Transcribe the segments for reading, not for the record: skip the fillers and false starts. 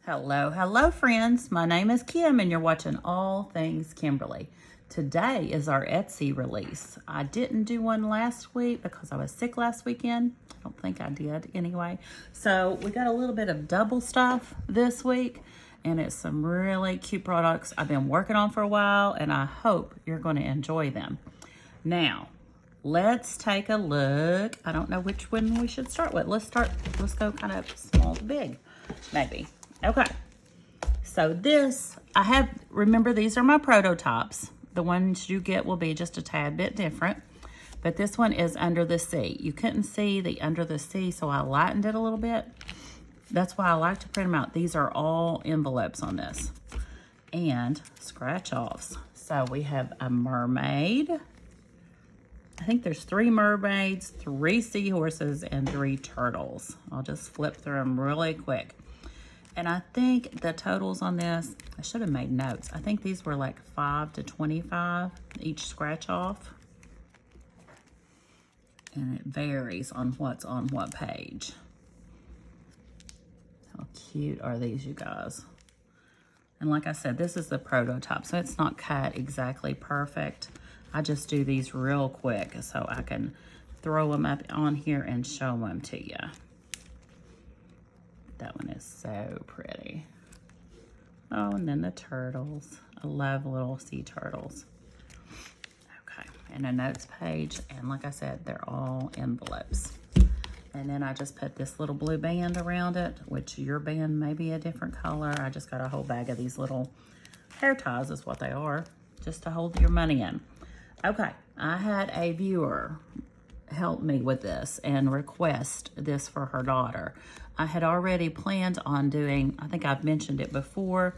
Hello friends. My name is Kim and you're watching All Things Kimberly. Today is our Etsy release. I didn't do one last week because I was sick last weekend. I don't think I did anyway. So we got a little bit of double stuff this week and it's some really cute products I've been working on for a while and I hope you're going to enjoy them. Now, let's take a look. I don't know which one we should start with. Let's go kind of small to big, maybe. Okay, so this, remember these are my prototypes. The ones you get will be just a tad bit different, but this one is under the sea. You couldn't see the under the sea, so I lightened it a little bit. That's why I like to print them out. These are all envelopes on this and scratch offs. So we have a mermaid. I think there's 3 mermaids, 3 seahorses, and 3 turtles. I'll just flip through them really quick. And I think the totals on this, I should have made notes. I think these were like 5 to 25 each scratch off. And it varies on what's on what page. How cute are these, you guys? And like I said, this is the prototype, so it's not cut exactly perfect. I just do these real quick so I can throw them up on here and show them to you. That one is so pretty. Oh, and then the turtles. I love little sea turtles. Okay, and a notes page. And like I said, they're all envelopes. And then I just put this little blue band around it, which your band may be a different color. I just got a whole bag of these little hair ties is what they are, just to hold your money in. Okay, I had a viewer help me with this and request this for her daughter. I had already planned on doing, I think I've mentioned it before,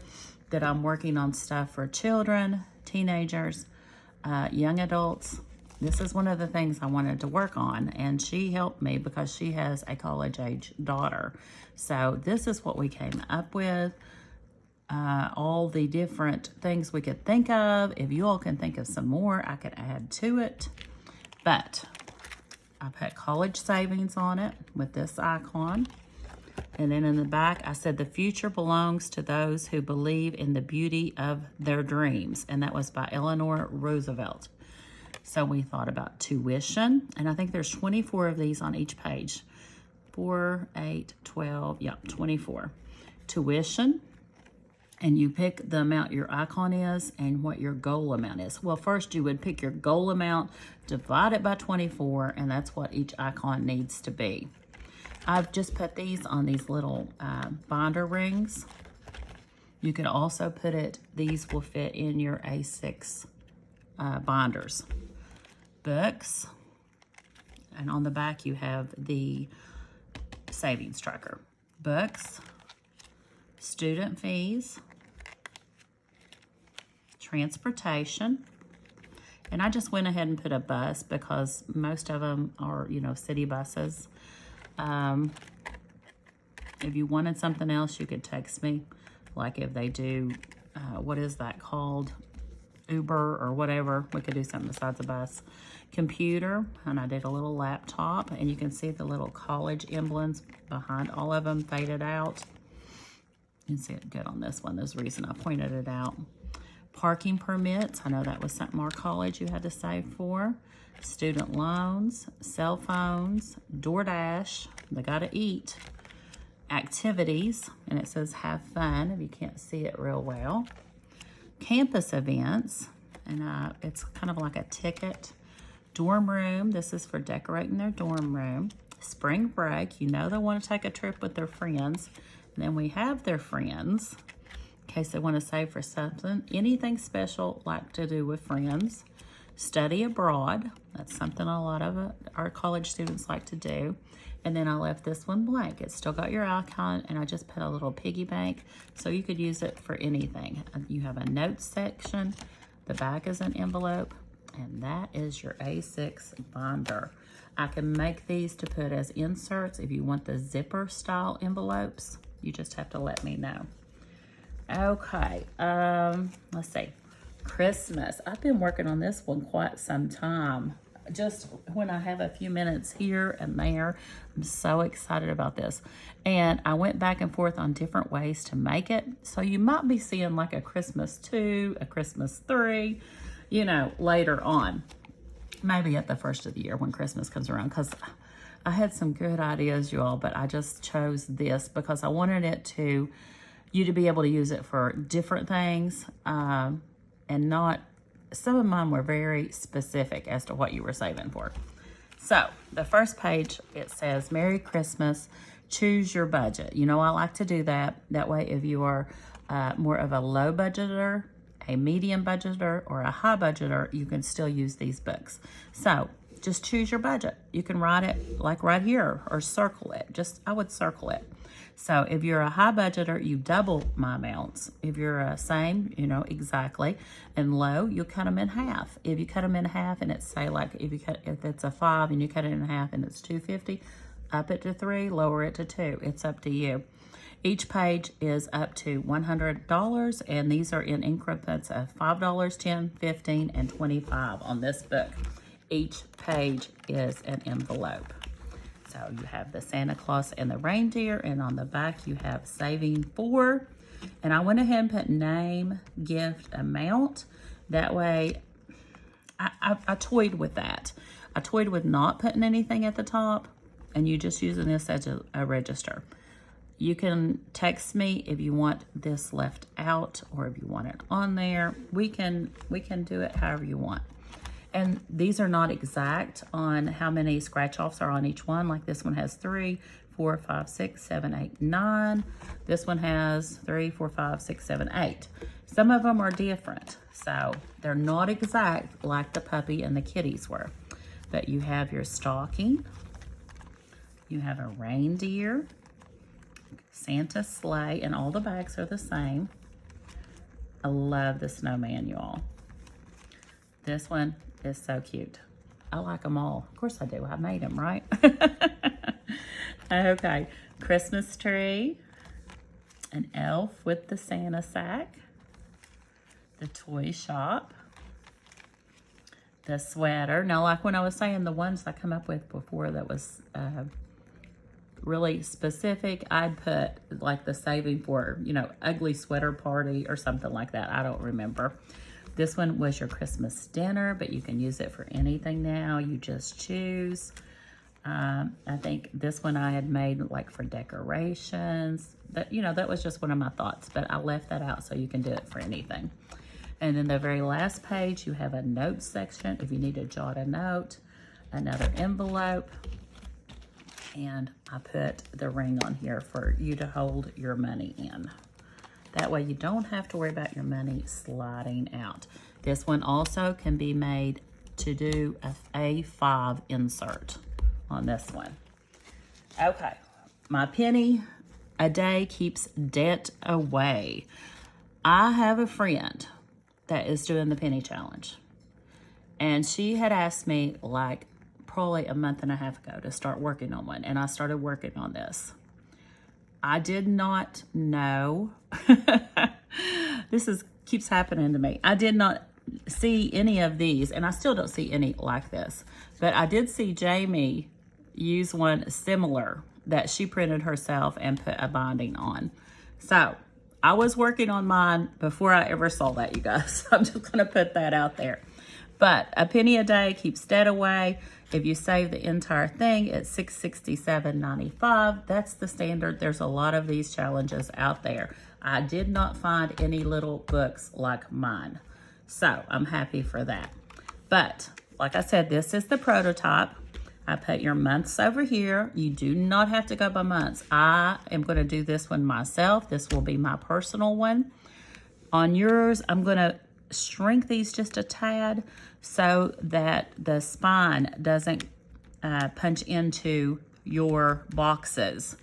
that I'm working on stuff for children, teenagers, young adults. This is one of the things I wanted to work on, and she helped me because she has a college-age daughter. So this is what we came up with. All the different things we could think of. If you all can think of some more, I could add to it. But I put college savings on it with this icon. And then in the back, I said, the future belongs to those who believe in the beauty of their dreams. And that was by Eleanor Roosevelt. So we thought about tuition. And I think there's 24 of these on each page. 4, 8, 12, yeah, 24. Tuition. And you pick the amount your icon is and what your goal amount is. Well, first you would pick your goal amount, divide it by 24, and that's what each icon needs to be. I've just put these on these little binder rings. You could also put it, these will fit in your A6 binders. Books, and on the back you have the savings tracker. Books, student fees, transportation, and I just went ahead and put a bus because most of them are, you know, city buses. If you wanted something else, you could text me. Like if they do, what is that called? Uber or whatever. We could do something besides a bus. Computer, and I did a little laptop, and you can see the little college emblems behind all of them faded out. You can see it good on this one. There's a reason I pointed it out. Parking permits. I know that was something our college you had to save for. Student loans, cell phones, DoorDash, they gotta eat. Activities, and it says have fun if you can't see it real well. Campus events, and it's kind of like a ticket. Dorm room, this is for decorating their dorm room. Spring break, you know they want to take a trip with their friends. And then we have their friends, in case they want to save for something. Anything special like to do with friends. Study abroad, that's something a lot of our college students like to do. And then I left this one blank. It's still got your icon, and I just put a little piggy bank, so you could use it for anything. You have a notes section, the back is an envelope, and that is your A6 binder. I can make these to put as inserts if you want the zipper style envelopes. You just have to let me know. Okay, let's see. Christmas. I've been working on this one quite some time. just when I have a few minutes here and there. I'm so excited about this. And I went back and forth on different ways to make it. So you might be seeing like a Christmas 2, a Christmas 3, you know, later on. Maybe at the first of the year when Christmas comes around, because I had some good ideas, you all, but I just chose this because I wanted you to be able to use it for different things, and not, some of mine were very specific as to what you were saving for. So the first page, it says, Merry Christmas, choose your budget. You know, I like to do that. That way, if you are more of a low budgeter, a medium budgeter, or a high budgeter, you can still use these books. So just choose your budget. You can write it like right here or circle it. I would circle it. So if you're a high budgeter, you double my amounts. If you're a same, you know, exactly. And low, you cut them in half. If you cut them in half and it's, say, like if it's a 5 and you cut it in half and it's $2.50, up it to 3, lower it to 2. It's up to you. Each page is up to $100, and these are in increments of $5, $10, $15, and $25 on this book. Each page is an envelope. So you have the Santa Claus and the reindeer, and on the back you have saving for. And I went ahead and put name, gift, amount. That way, I toyed with that. I toyed with not putting anything at the top, and you just using this as a register. You can text me if you want this left out or if you want it on there. We can do it however you want. And these are not exact on how many scratch offs are on each one. Like this one has 3, 4, 5, 6, 7, 8, 9. This one has 3, 4, 5, 6, 7, 8. Some of them are different. So they're not exact like the puppy and the kitties were. But you have your stocking. You have a reindeer, Santa sleigh, and all the bags are the same. I love the snowman, y'all. This one is so cute. I like them all. Of course I do. I made them, right? Okay. Christmas tree, an elf with the Santa sack, the toy shop, the sweater. Now, like when I was saying, the ones I come up with before that was really specific, I'd put like the saving for, you know, ugly sweater party or something like that. I don't remember. This one was your Christmas dinner, but you can use it for anything now. You just choose. I think this one I had made like for decorations. That, you know, that was just one of my thoughts, but I left that out so you can do it for anything. And then the very last page, you have a notes section if you need to jot a note, another envelope, and I put the ring on here for you to hold your money in. That way you don't have to worry about your money sliding out. This one also can be made to do a A5 insert on this one. Okay, my penny a day keeps debt away. I have a friend that is doing the penny challenge, and she had asked me like probably a month and a half ago to start working on one, and I started working on this. I did not know, keeps happening to me. I did not see any of these, and I still don't see any like this, but I did see Jamie use one similar that she printed herself and put a binding on. So I was working on mine before I ever saw that, you guys. I'm just gonna put that out there. But a penny a day keeps debt away. If you save the entire thing, it's $667.95. That's the standard. There's a lot of these challenges out there. I did not find any little books like mine, so I'm happy for that. But like I said, this is the prototype. I put your months over here. You do not have to go by months. I am going to do this one myself. This will be my personal one. On yours, I'm going to shrink these just a tad so that the spine doesn't punch into your boxes.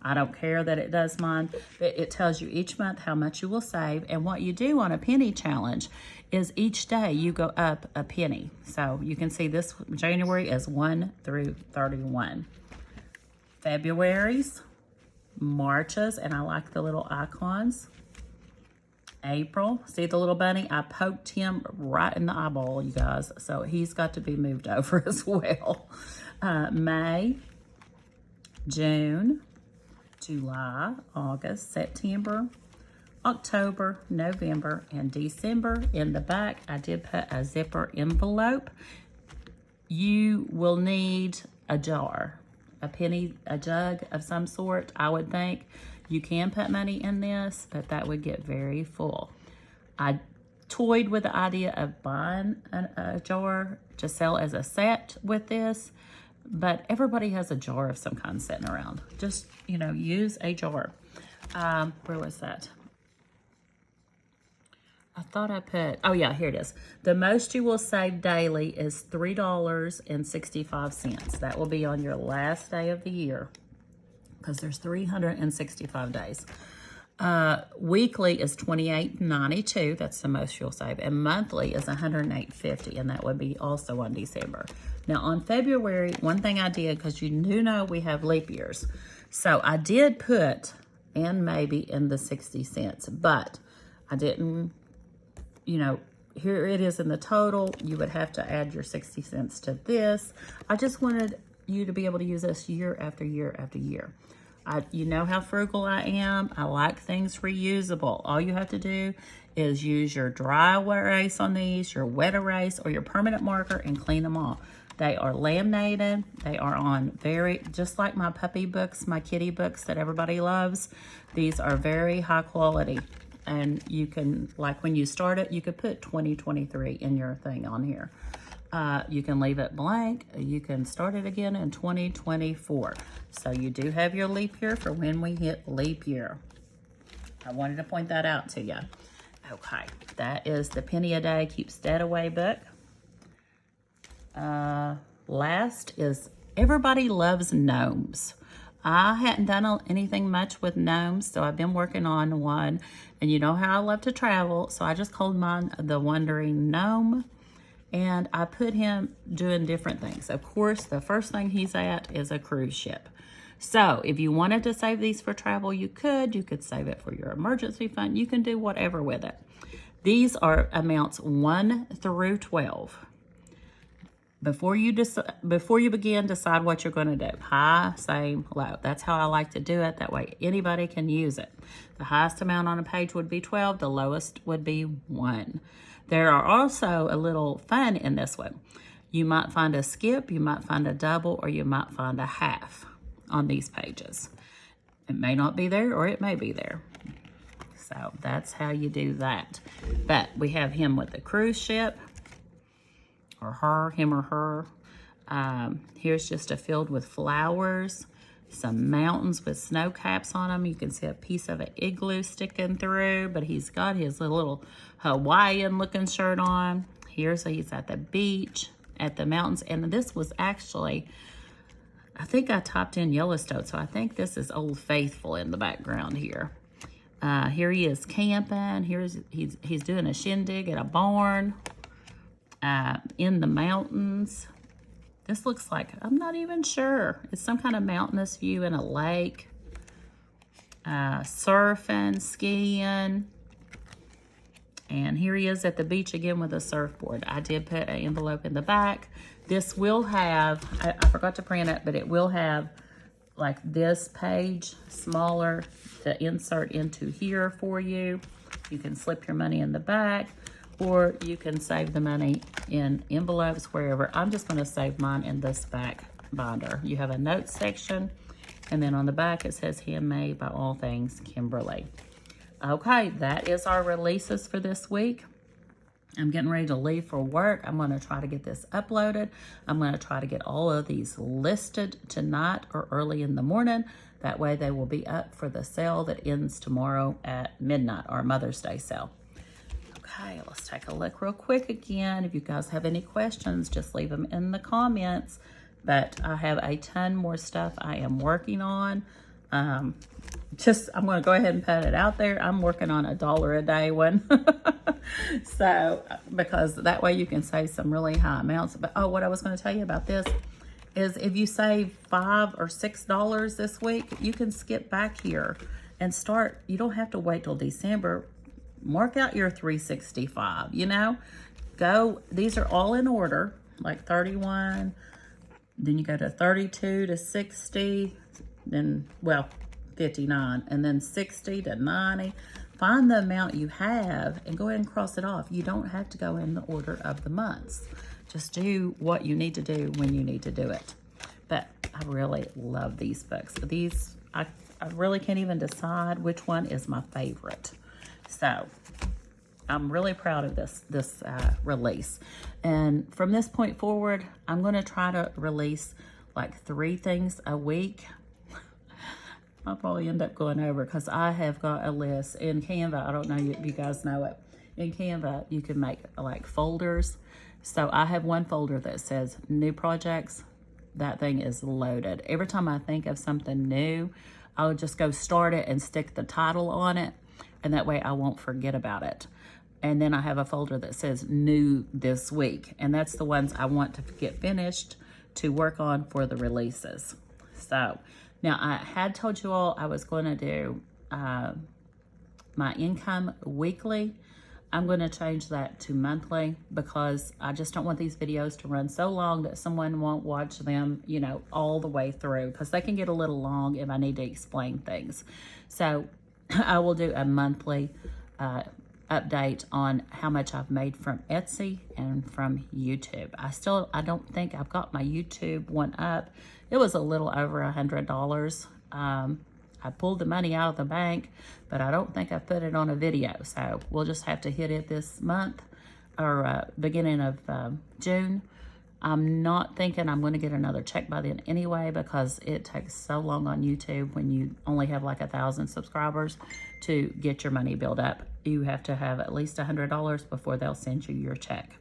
I don't care that it does mine, but it tells you each month how much you will save. And what you do on a penny challenge is each day you go up a penny. So you can see this January is 1 through 31. February's, March's, and I like the little icons. April, see the little bunny? I poked him right in the eyeball, you guys. So he's got to be moved over as well. May, June, July, August, September, October, November, and December. In the back, I did put a zipper envelope. You will need a jar, a jug of some sort, I would think. You can put money in this, but that would get very full. I toyed with the idea of buying a jar to sell as a set with this, but everybody has a jar of some kind sitting around. Just, you know, use a jar. Where was that? I thought I put, oh yeah, here it is. The most you will save daily is $3.65. That will be on your last day of the year, because there's 365 days. Weekly is $28.92. That's the most you'll save. And monthly is $108.50, and that would be also on December. Now on February, one thing I did, because you do know we have leap years, so I did put and maybe in the 60 cents, but I didn't, you know, here it is in the total. You would have to add your 60 cents to this. I just wanted you to be able to use this year after year after year. You know how frugal I am. I like things reusable. All you have to do is use your dry erase on these, your wet erase, or your permanent marker and clean them off. They are laminated. They are on just like my puppy books, my kitty books that everybody loves. These are very high quality. And you can, like when you start it, you could put 2023 in your thing on here. You can leave it blank. You can start it again in 2024. So you do have your leap year for when we hit leap year. I wanted to point that out to you. Okay, that is the Penny a Day Keeps Debt Away book. Last is Everybody Loves Gnomes. I hadn't done anything much with gnomes, so I've been working on one. And you know how I love to travel, so I just called mine the Wandering Gnome. And I put him doing different things. Of course, the first thing he's at is a cruise ship. So if you wanted to save these for travel, you could. You could save it for your emergency fund. You can do whatever with it. These are amounts 1 through 12. Before you begin, decide what you're going to do. High, same, low. That's how I like to do it. That way anybody can use it. The highest amount on a page would be 12. The lowest would be 1. There are also a little fun in this one. You might find a skip, you might find a double, or you might find a half on these pages. It may not be there, or it may be there. So that's how you do that. But we have him with the cruise ship, or her, him or her. Here's just a field with flowers, some mountains with snow caps on them. You can see a piece of an igloo sticking through, but he's got his little Hawaiian looking shirt on. Here's he's at the beach, at the mountains. And this was actually, I think I typed in Yellowstone, so I think this is Old Faithful in the background here. Here he is camping. He's doing a shindig at a barn in the mountains. This looks like, I'm not even sure. It's some kind of mountainous view in a lake. Surfing, skiing. And here he is at the beach again with a surfboard. I did put an envelope in the back. This will have, I forgot to print it, but it will have like this page smaller to insert into here for you. You can slip your money in the back, or you can save the money in envelopes wherever. I'm just gonna save mine in this back binder. You have a notes section, and then on the back it says handmade by All Things Kimberly. Okay, that is our releases for this week. I'm getting ready to leave for work. I'm gonna try to get this uploaded. I'm gonna try to get all of these listed tonight or early in the morning. That way they will be up for the sale that ends tomorrow at midnight, our Mother's Day sale. Okay, let's take a look real quick again. If you guys have any questions, just leave them in the comments. But I have a ton more stuff I am working on. I'm going to go ahead and put it out there. I'm working on $1 a day one. So, because that way you can save some really high amounts. But, oh, what I was going to tell you about this is if you save $5 or $6 this week, you can skip back here and start. You don't have to wait till December. mark out your 365, you know? Go, these are all in order, like 31, then you go to 32 to 60, then, well, 59, and then 60 to 90. Find the amount you have and go ahead and cross it off. You don't have to go in the order of the months. Just do what you need to do when you need to do it. But I really love these books. These, I really can't even decide which one is my favorite. So I'm really proud of this release. And from this point forward, I'm going to try to release like 3 things a week. I'll probably end up going over because I have got a list in Canva. I don't know if you guys know it. In Canva, you can make like folders. So I have one folder that says new projects. That thing is loaded. Every time I think of something new, I'll just go start it and stick the title on it. And that way I won't forget about it. And then I have a folder that says new this week. And that's the ones I want to get finished to work on for the releases. So now I had told you all I was going to do my income weekly. I'm going to change that to monthly because I just don't want these videos to run so long that someone won't watch them, you know, all the way through, because they can get a little long if I need to explain things. So I will do a monthly update on how much I've made from Etsy and from YouTube. I don't think I've got my YouTube one up. It was a little over $100. I pulled the money out of the bank, but I don't think I put it on a video. So we'll just have to hit it this month or beginning of June. I'm not thinking I'm going to get another check by then anyway, because it takes so long on YouTube when you only have like 1,000 subscribers to get your money built up. You have to have at least $100 before they'll send you your check.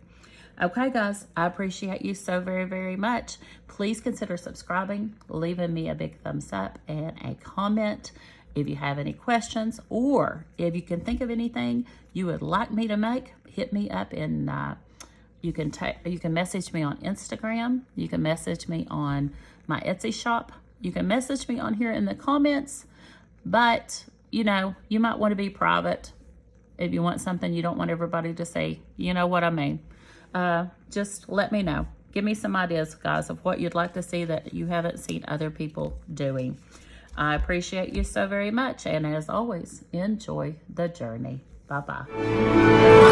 Okay, guys, I appreciate you so very, very much. Please consider subscribing, leaving me a big thumbs up and a comment if you have any questions, or if you can think of anything you would like me to make, hit me up in you can message me on Instagram. You can message me on my Etsy shop. You can message me on here in the comments, but you know, you might want to be private if you want something you don't want everybody to see. You know what I mean? Just let me know. Give me some ideas, guys, of what you'd like to see that you haven't seen other people doing. I appreciate you so very much. And as always, enjoy the journey. Bye-bye.